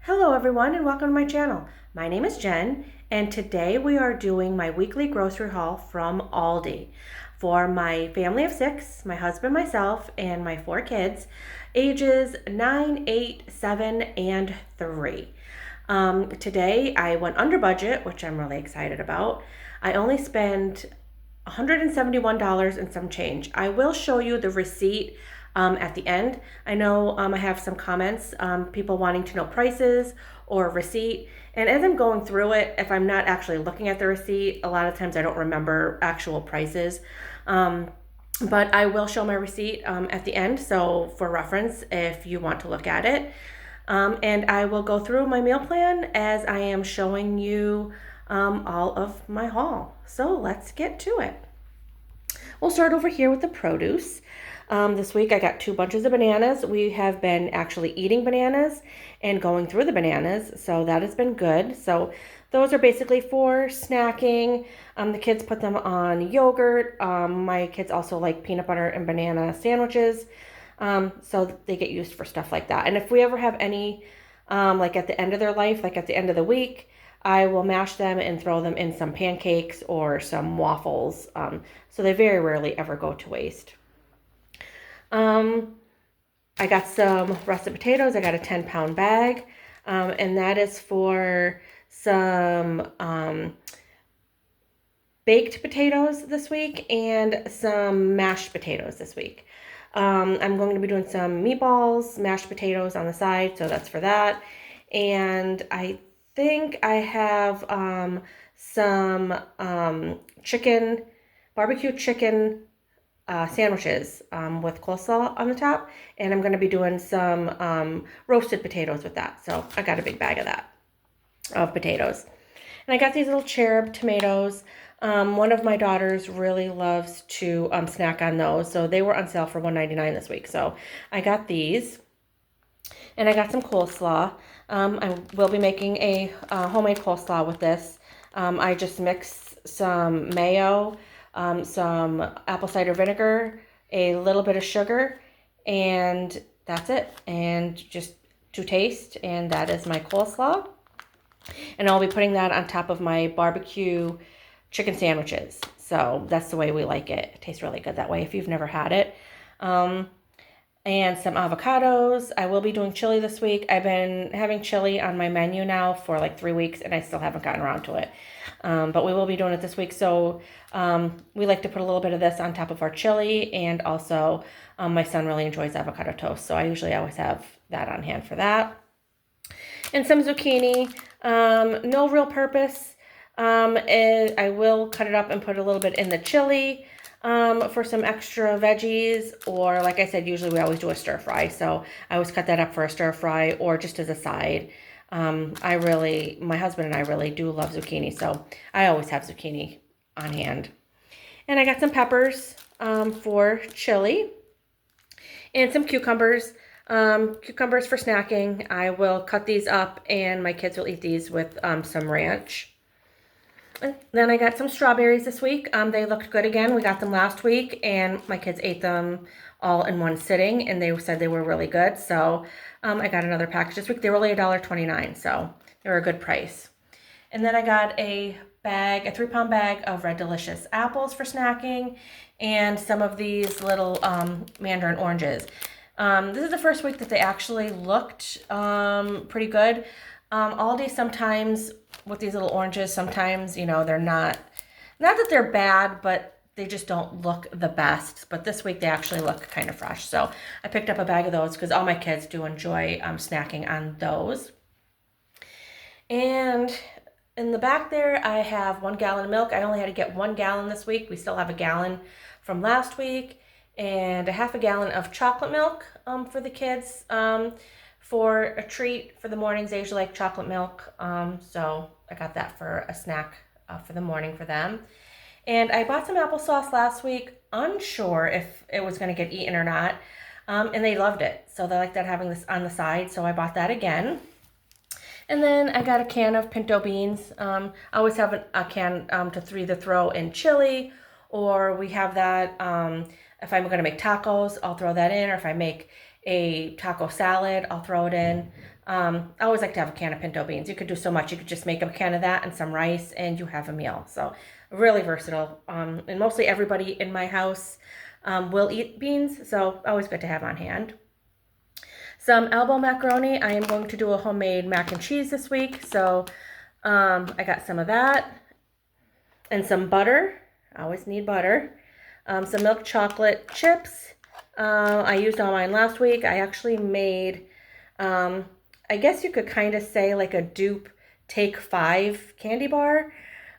Hello everyone and welcome to my channel. My name is Jen and today we are doing my weekly grocery haul from Aldi for my family of 6, my husband, myself, and my 4 kids, ages 9, 8, 7, and 3. Today I went under budget, which I'm really excited about. I only spent $171 and some change. I will show you the receipt at the end. I know I have some comments, people wanting to know prices or receipt. And as I'm going through it, if I'm not actually looking at the receipt, a lot of times I don't remember actual prices. But I will show my receipt at the end, so for reference if you want to look at it. And I will go through my meal plan as I am showing you all of my haul. So let's get to it. We'll start over here with the produce. This week I got 2 bunches of bananas. We have been actually eating bananas and going through the bananas, so that has been good. So those are basically for snacking. The kids put them on yogurt. My kids also like peanut butter and banana sandwiches, so they get used for stuff like that. And if we ever have any, like at the end of their life, like at the end of the week, I will mash them and throw them in some pancakes or some waffles, so they very rarely ever go to waste. I got some russet potatoes. I got a 10-pound bag, and that is for some baked potatoes this week and some mashed potatoes this week. I'm going to be doing some meatballs, mashed potatoes on the side, so that's for that. And I think I have some barbecue chicken sandwiches with coleslaw on the top, and I'm going to be doing some roasted potatoes with that. So I got a big bag of potatoes. And I got these little cherub tomatoes. One of my daughters really loves to snack on those, so they were on sale for $1.99 this week. So I got these, and I got some coleslaw. I will be making a homemade coleslaw with this. I just mixed some mayo, some apple cider vinegar, a little bit of sugar, and that's it. And just to taste, and that is my coleslaw. And I'll be putting that on top of my barbecue chicken sandwiches. So that's the way we like it. It tastes really good that way if you've never had it. And some avocados. I will be doing chili this week. I've been having chili on my menu now for like 3 weeks, and I still haven't gotten around to it. But we will be doing it this week. So we like to put a little bit of this on top of our chili, and also my son really enjoys avocado toast. So I usually always have that on hand for that. And some zucchini. No real purpose. I will cut it up and put a little bit in the chili for some extra veggies, or like I said, usually we always do a stir fry, so I always cut that up for a stir fry or just as a side. My husband and I really do love zucchini, so I always have zucchini on hand. And I got some peppers for chili, and some cucumbers. Cucumbers for snacking. I will cut these up, and my kids will eat these with some ranch. And then I got some strawberries this week. They looked good again. We got them last week, and my kids ate them all in one sitting, and they said they were really good. So I got another package this week. They were only $1.29, so they were a good price. And then I got a 3-pound bag of Red Delicious apples for snacking, and some of these little mandarin oranges. This is the first week that they actually looked pretty good. Aldi sometimes with these little oranges, sometimes, they're not that they're bad, but they just don't look the best. But this week they actually look kind of fresh. So I picked up a bag of those because all my kids do enjoy snacking on those. And in the back there, I have 1 gallon of milk. I only had to get 1 gallon this week. We still have a gallon from last week, and a half a gallon of chocolate milk for the kids. For a treat for the mornings, they usually like chocolate milk, so I got that for a snack for the morning for them. And I bought some applesauce last week, unsure if it was going to get eaten or not, and they loved it. So they like that, having this on the side, so I bought that again. And then I got a can of pinto beans. I always have a can to either throw in chili, or we have that if I'm going to make tacos, I'll throw that in, or if I make a taco salad, I'll throw it in. I always like to have a can of pinto beans. You could do so much. You could just make a can of that and some rice, and you have a meal. So really versatile. And mostly everybody in my house will eat beans, so always good to have on hand. Some elbow macaroni. I am going to do a homemade mac and cheese this week, so I got some of that. And some butter. I always need butter. Some milk chocolate chips. I used all mine last week. I actually made, I guess you could kind of say like a dupe Take 5 candy bar.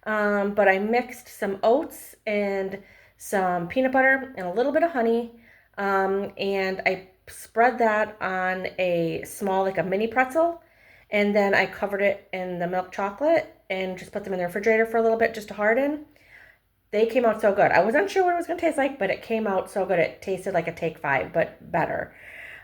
But I mixed some oats and some peanut butter and a little bit of honey. And I spread that on a small, like a mini pretzel. And then I covered it in the milk chocolate and just put them in the refrigerator for a little bit just to harden. They came out so good. I wasn't sure what it was going to taste like, but it came out so good. It tasted like a Take 5, but better.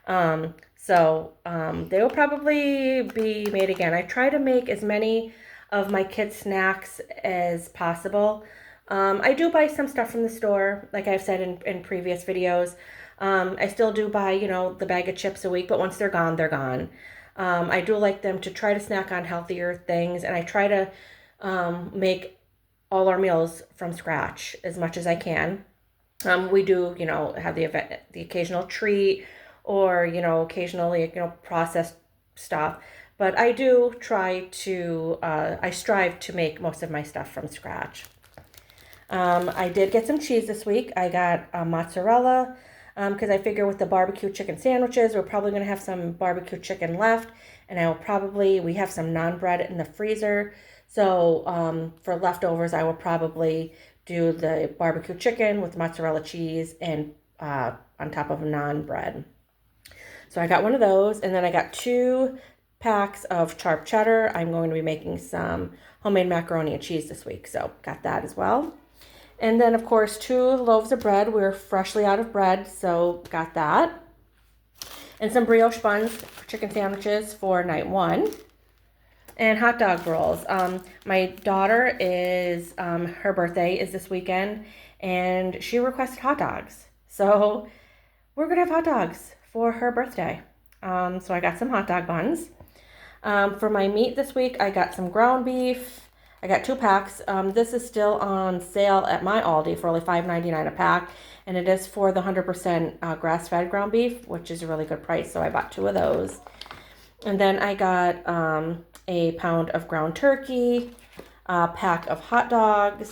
They will probably be made again. I try to make as many of my kids' snacks as possible. I do buy some stuff from the store, like I've said in previous videos. I still do buy, the bag of chips a week, but once they're gone, they're gone. I do like them to try to snack on healthier things, and I try to make all our meals from scratch as much as I can. We do, have the occasional treat or, occasionally, processed stuff. But I do I strive to make most of my stuff from scratch. I did get some cheese this week. I got mozzarella because I figure with the barbecue chicken sandwiches, we're probably going to have some barbecue chicken left. And we have some naan bread in the freezer. So for leftovers, I will probably do the barbecue chicken with mozzarella cheese and on top of naan bread. So I got one of those, and then I got 2 packs of sharp cheddar. I'm going to be making some homemade macaroni and cheese this week, so got that as well. And then, of course, 2 loaves of bread. We're freshly out of bread, so got that. And some brioche buns for chicken sandwiches for night 1. And hot dog rolls. My daughter her birthday is this weekend, and she requested hot dogs. So we're going to have hot dogs for her birthday. So I got some hot dog buns. For my meat this week, I got some ground beef. I got 2 packs. This is still on sale at my Aldi for only $5.99 a pack. And it is for the 100% grass-fed ground beef, which is a really good price. So I bought 2 of those. And then I got a pound of ground turkey, a pack of hot dogs,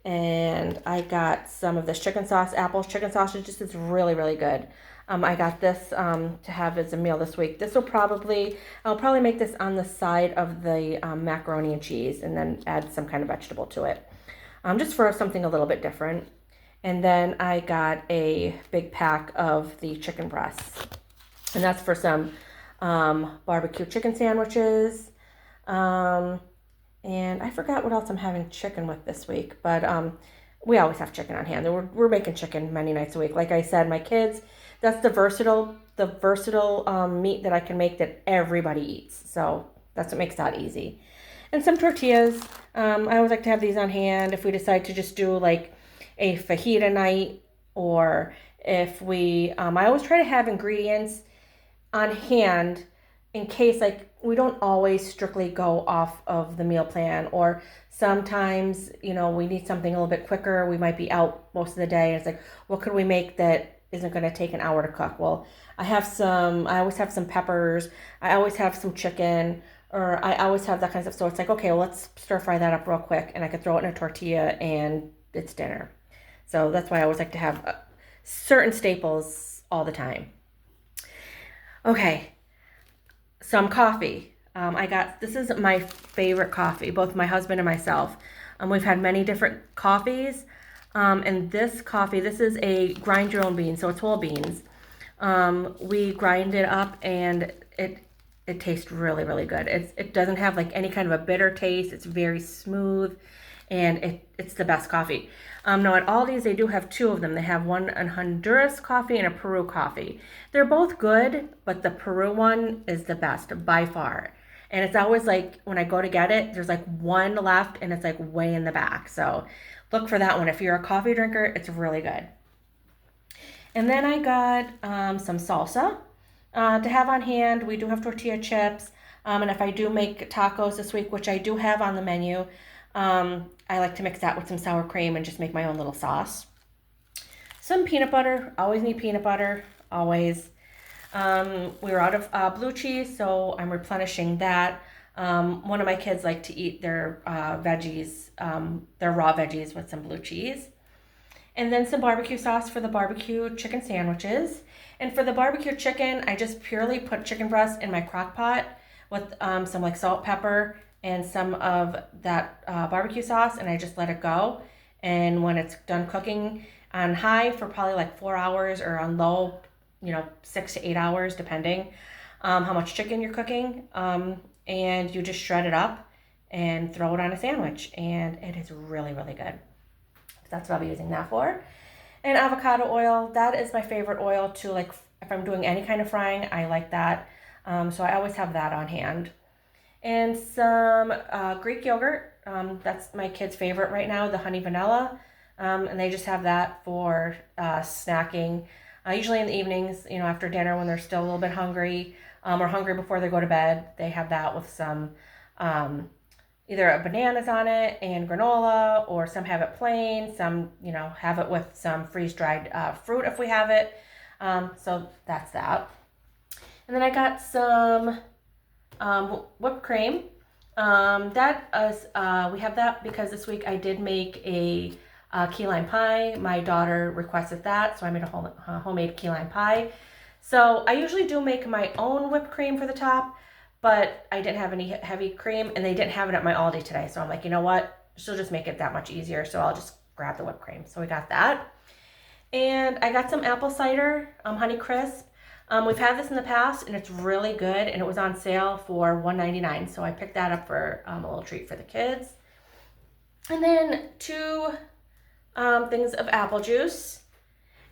and I got some of this chicken sauce, Apple's chicken sausage. This is really, really good. I got this to have as a meal this week. I'll probably make this on the side of the macaroni and cheese and then add some kind of vegetable to it, just for something a little bit different. And then I got a big pack of the chicken breasts, and that's for some barbecue chicken sandwiches. And I forgot what else I'm having chicken with this week, but we always have chicken on hand. We're making chicken many nights a week. Like I said, my kids, that's the versatile meat that I can make that everybody eats. So that's what makes that easy. And some tortillas. I always like to have these on hand if we decide to just do like a fajita night, or if I always try to have ingredients on hand in case we don't always strictly go off of the meal plan, or sometimes, we need something a little bit quicker. We might be out most of the day, and it's like, what could we make that isn't going to take an hour to cook? Well, I always have some peppers. I always have some chicken, or I always have that kind of stuff. So it's like, okay, well, let's stir fry that up real quick, and I could throw it in a tortilla and it's dinner. So that's why I always like to have certain staples all the time. Okay. Some coffee. This is my favorite coffee, both my husband and myself. We've had many different coffees. And this is a grind your own beans, so it's whole beans. We grind it up, and it tastes really, really good. It doesn't have any kind of a bitter taste. It's very smooth, and it's the best coffee. Now at Aldi's, they do have 2 of them. They have one, a Honduras coffee and a Peru coffee. They're both good, but the Peru one is the best by far. And it's always when I go to get it, there's one left, and it's way in the back. So look for that one. If you're a coffee drinker, it's really good. And then I got some salsa. to have on hand. We do have tortilla chips. And if I do make tacos this week, which I do have on the menu, I like to mix that with some sour cream and just make my own little sauce. Some peanut butter. Always need peanut butter. Always. We were out of blue cheese, so I'm replenishing that. One of my kids like to eat their veggies, their raw veggies with some blue cheese. And then some barbecue sauce for the barbecue chicken sandwiches. And for the barbecue chicken, I just purely put chicken breast in my crock pot with some like salt, pepper, and some of that barbecue sauce, and I just let it go. And when it's done cooking on high for probably like 4 hours, or on low, 6 to 8 hours, depending how much chicken you're cooking. And you just shred it up and throw it on a sandwich, and it is really, really good. That's what I'll be using that for. And avocado oil, that is my favorite oil to, like, if I'm doing any kind of frying, I like that. So I always have that on hand. And some Greek yogurt, that's my kid's favorite right now, the honey vanilla. And they just have that for snacking, usually in the evenings, after dinner when they're still a little bit hungry, or hungry before they go to bed. They have that with some either bananas on it and granola, or some have it plain, some, have it with some freeze-dried fruit if we have it. So that's that. And then I got some whipped cream. That is, we have that because this week I did make a key lime pie. My daughter requested that, so I made a homemade key lime pie. So I usually do make my own whipped cream for the top, but I didn't have any heavy cream, and they didn't have it at my Aldi today. So I'm like, you know what? She'll just make it that much easier. So I'll just grab the whipped cream. So we got that. And I got some apple cider, Honey Crisp. We've had this in the past, and it's really good. And it was on sale for $1.99. So I picked that up for a little treat for the kids. And then 2 things of apple juice.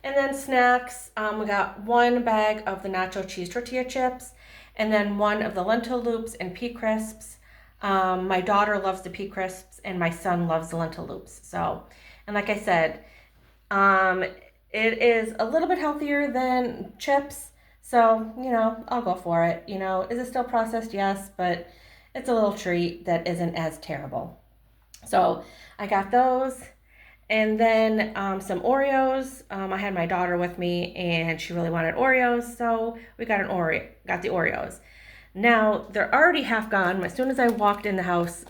And then snacks, we got 1 bag of the nacho cheese tortilla chips, and then 1 of the lentil loops and pea crisps. My daughter loves the pea crisps, and my son loves the lentil loops. So, and like I said, it is a little bit healthier than chips. So, I'll go for it. Is it still processed? Yes, but it's a little treat that isn't as terrible. So I got those. And then some Oreos. I had my daughter with me, and she really wanted Oreos, so we got the Oreos. Now, they're already half gone. As soon as I walked in the house,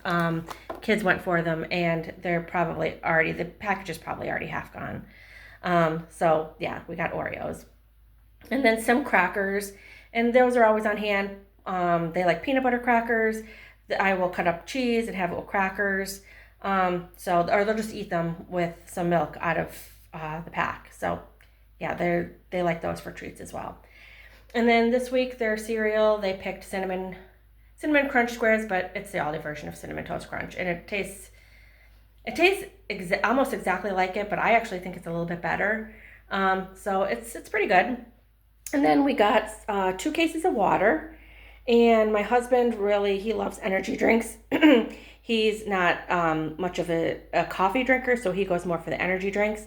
kids went for them, and the package is probably already half gone. So yeah, we got Oreos. And then some crackers, and those are always on hand. They like peanut butter crackers. I will cut up cheese and have it with crackers. Or they'll just eat them with some milk out of the pack. So yeah, they like those for treats as well. And then this week their cereal, they picked cinnamon crunch squares, but it's the Aldi version of cinnamon toast crunch, and it tastes almost exactly like it, but I actually think it's a little bit better. So it's pretty good. And then we got 2 cases of water, and my husband he loves energy drinks. He's not much of a coffee drinker, so he goes more for the energy drinks.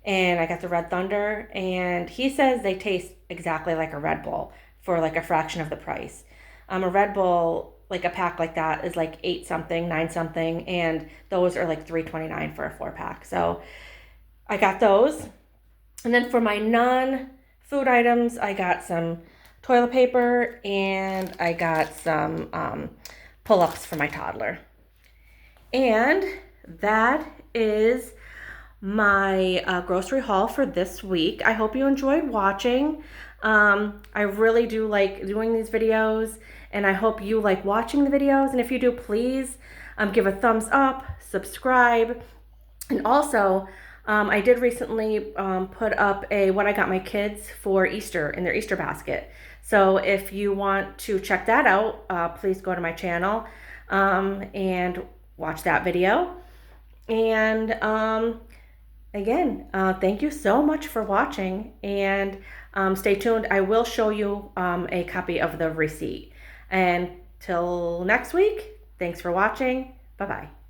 And I got the Red Thunder, and he says they taste exactly like a Red Bull for like a fraction of the price. A Red Bull, like a pack like that, is like 8 something, 9 something, and those are like $3.29 for a 4-pack. So I got those. And then for my non-food items, I got some toilet paper, and I got some pull-ups for my toddler. And that is my grocery haul for this week. I hope you enjoyed watching. I really do like doing these videos, and I hope you like watching the videos. And if you do, please give a thumbs up, subscribe. And also, I did recently put up what I got my kids for Easter in their Easter basket. So if you want to check that out, please go to my channel and watch that video. And again, thank you so much for watching, and stay tuned. I will show you a copy of the receipt. And till next week, thanks for watching. Bye-bye.